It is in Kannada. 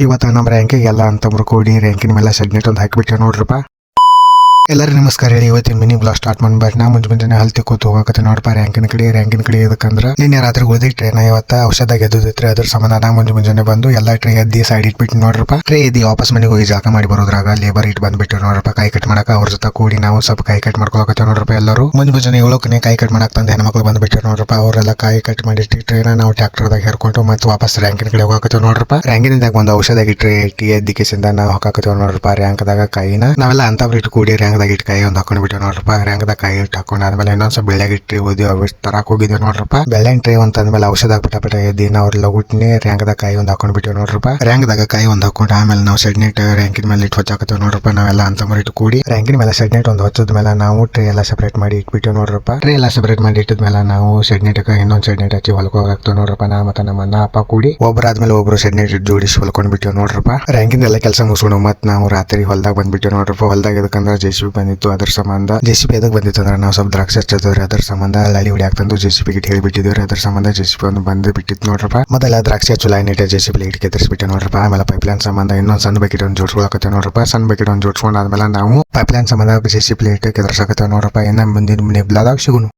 ಇವತ್ತು ನಮ್ಮ ರ್ಯಾಂಕಿಗೆಲ್ಲ ಅಂತಂಬ್ರು ಕೂಡಿ ರ್ಯಾಂಕಿನ ಮೇಲೆ ಸೆಡ್ನೆಟ್ ಒಂದು ಹಾಕಿಬಿಟ್ಟೆ ನೋಡ್ರಪ್ಪ. ಎಲ್ಲರೂ ನಮಸ್ಕಾರ ಹೇಳಿ ಇವತ್ತಿನ ಮಿನಿ ಬ್ಲಾಗ್ ಸ್ಟಾರ್ಟ್ ಮಾಡ್ಬೇಡ. ನಾ ಮುಂಜಾನೆ ಹಲ್ತಿ ಕೂತು ಹೋಗಕತ್ತೆ ನೋಡಪ್ಪ ರ್ಯಾಂಕಿನ ಕಡೆ ಇದಕ್ಕಂದ್ರೆ ನಿನ್ನೆ ರಾತ್ರಿ ಉಳಿದಿ ಟ್ರೈನ್ ಇವತ್ತ ಔಷಧ ಗೆದ್ದಿತ್ರಿ. ಅದ್ರ ಸಂಬಂಧ ನಾ ಮುಂಜಾನೆ ಬಂದು ಎಲ್ಲ ಟ್ರೇ ಎದ್ದಿ ಸೈಡ್ ಇಟ್ಬಿಟ್ಟು ನೋಡ್ರಪ್ಪ. ಟ್ರೇ ಎದ್ದಿ ವಾಪಸ್ ಮನೆಗೆ ಹೋಗಿ ಜಾಕ ಮಾಡಿ ಬರೋದ್ರಾಗ ಲೇಬರ್ ಇಟ್ ಬಂದ್ಬಿಟ್ಟು ನೋಡ್ರಪ್ಪ ಕೈ ಕಟ್ ಮಾಡಕ. ಅವ್ರ ಜೊತೆ ಕೂಡಿ ನಾವು ಸ್ವಲ್ಪ ಕೈ ಕಟ್ ಮಾಡ್ಕೊಳಕತ್ತೆ ನೋಡ್ರಪ್ಪ. ಎಲ್ಲರೂ ಮುಂಜಾನೆ ಏಳೋಕನೆ ಕೈ ಕಟ್ ಮಾಡಕ್ ತಂದೆ ಹೆಣ್ಮಕ್ಳು ಬಂದ್ಬಿಟ್ಟು ನೋಡ್ರಪ್ಪ. ಅವರೆಲ್ಲ ಕೈ ಕಟ್ ಮಾಡಿಟ್ಟು ಟ್ರೈನ ನಾವು ಟ್ರ್ಯಾಕ್ಟರ್ದಾಗ ಹೇರ್ಕೊಂಡು ಮತ್ತೆ ವಾಪಸ್ ರ್ಯಾಂಕಿನ ಕಡೆ ಹೋಗಕತ್ತೇವೆ ನೋಡ್ರಪ್ಪ. ರ್ಯಾಂಕಿನಿಂದಾಗ ಒಂದು ಔಷಧ ಟ್ರೇ ಇಟ್ಟು ಎದ್ದಿಕೆಸಿಂದ ನಾವು ಹಾಕಕತ್ತೇವೆ ನೋಡ್ರಪ್ಪ. ರ್ಯಾಂಕ್ದಾಗ ಕೈನ ನಾವೆಲ್ಲ ಅಂತವ್ರು ಇಟ್ಟು ಕೂಡಿ ರ್ಯಾಂಕ್ದಾಗ ಇಟ್ಟು ಕೈ ಒಂದು ಹಾಕೊಂಡ್ಬಿಟ್ಟು ನೋಡ್ರಪ್ಪ. ರ್ಯಾಂಕ್ದಾಗ ಕೈ ಇಟ್ಟು ಹಾಕೊಂಡಾದ್ಮೇಲೆ ಇನ್ನೊಂದ್ಸಲ ಬೆಳ್ಳಿಗೆ ಇಟ್ಟು ಓದಿ ತರಾಕ್ ಹೋಗಿದ್ವಿ ನೋಡ್ರಪ್ಪ. ಬೆಳ್ಳಿನ ಟ್ರೇ ಅಂತಂದ್ಮೇಲೆ ಔಷಧ ಪಟ ಎದ್ದಿ ನಾವು ಲಗುಟ್ನೆ ರ್ಯಾಂಕ್ದಾಗ ಕೈ ಒಂದು ಹಾಕೊಂಡ್ಬಿಟ್ಟು ನೋಡ್ರಪ್ಪ. ರ್ಯಾಂಕ್ದಾಗ ಕೈ ಒಂದು ಹಾಕೊಂಡು ಆಮೇಲೆ ನಾವು ಸೆಡ್ನೆಟ್ ರ್ಯಾಂಕಿನ ಮೇಲೆ ಇಟ್ಟು ಹೊಚ್ಚಾಕತ್ತೇವೆ ನೋಡ್ರಪ್ಪ. ನಾವೆಲ್ಲ ಅಂತಂದ್ರೆ ಇಟ್ಟು ಕೂಡಿ ರ್ಯಾಂಕಿನ ಮೇಲೆ ಸೆಡ್ನೆಟ್ ಒಂದು ಹೊಚ್ಚದ ಮೇಲೆ ನಾವು ಟ್ರೇ ಎಲ್ಲ ಸೆಪರೇಟ್ ಮಾಡಿ ಇಟ್ಬಿಟ್ಟು ನೋಡ್ರಪ್ಪ. ಟ್ರೇ ಎಲ್ಲ ಸೆಪರೇಟ್ ಮಾಡಿ ಇಟ್ಟಿದ್ಮೇಲೆ ನಾವು ಸೆಡ್ನೆಟ್ ಇನ್ನೊಂದು ಸೆಡ್ನೆಟ್ ಹಚ್ಚಿ ಹೊಲ್ಕೋಗಾಗ್ತೇವೆ ನೋಡ್ರಪ್ಪ. ನಾ ಮತ್ತೆ ನಮ್ಮ ಅಣ್ಣ ಅಪ್ಪ ಕೂಡಿ ಒಬ್ಬರಾದ್ಮೇಲೆ ಒಬ್ರು ಸೆಡ್ನೆಟ್ ಜೋಡಿಸಿ ಹೊಲ್ಕೊಂಡ್ ಬಿಟ್ಟು ನೋಡ್ರಪ್ಪ. ರ್ಯಾಂಕಿಂದ ಎಲ್ಲ ಕೆಲಸ ಮುಗಿಸ್ಕೊಂಡು ಮತ್ತೆ ನಾವು ರಾತ್ರಿ ಹೊಲ್ದಾಗ ಬಂದ್ಬಿಟ್ಟು ನೋಡ್ರಪ್ಪ. ಹೊಲ್ದಾಗ ಇದಕ್ಕಂದ್ರೆ JCB ಬಂದಿತ್ತು. ಅದ್ರ ಸಂಬಂಧ JCB ಎದಕ್ ಬಂದಿತ್ತು ಅಂದ್ರೆ ನಾವು ಸ್ವಲ್ಪ ದ್ರಾಕ್ಷಿ ಹಚ್ಚೋದ್ರಿ. ಅದ್ರ ಸಂಬಂಧ ಲಳಿ ಹೊಡಿ ಆಗ್ತಂದು JCB ಗಿಟ್ ಹೇಳಿಬಿಟ್ಟಿದ್ವಿ. ಅದ್ರ ಸಂಬಂಧ JCB ಒಂದು ಬಂದು ಬಿಟ್ಟಿತ್ತು ನೋಡ್ರಪ್ಪ. ಮೊದಲ ದ್ರಾಕ್ಷಿ ಹಚ್ಚು ಲೈನ್ ಇಟ್ಟೆ JCB ಲೈಟ್ ಕೆತ್ತರಿಸ್ಬಿಟ್ಟೆ ನೋಡ್ರಪ್ಪ. ಆಮೇಲೆ ಪೈಪ್ಲೈನ್ ಸಂಬಂಧ ಇನ್ನೊಂದು ಸಣ್ಣ ಬಕೆಟ್ ಒಂದು ಜೋಡಿಸ್ಕೊಳಕತ್ತೆ ನೋಡ್ರಪ್ಪ. ಸಣ್ಣ ಬಕೆಟ್ ಒಂದು ಜೋಡಿಸ್ಕೊಂಡಾದ್ಮೇಲೆ ನಾವು ಪೈಪ್ಲೈನ್ ಸಂಬಂಧ JCB ಲೈಟ್ ಕೆತ್ತರಿಸಕತ್ತೇವೆ ನೋಡ್ರಪ್ಪ. ಇನ್ನ ಮುಂದಿನ ಬ್ಲಾಗ್ ಸಿಗುನು.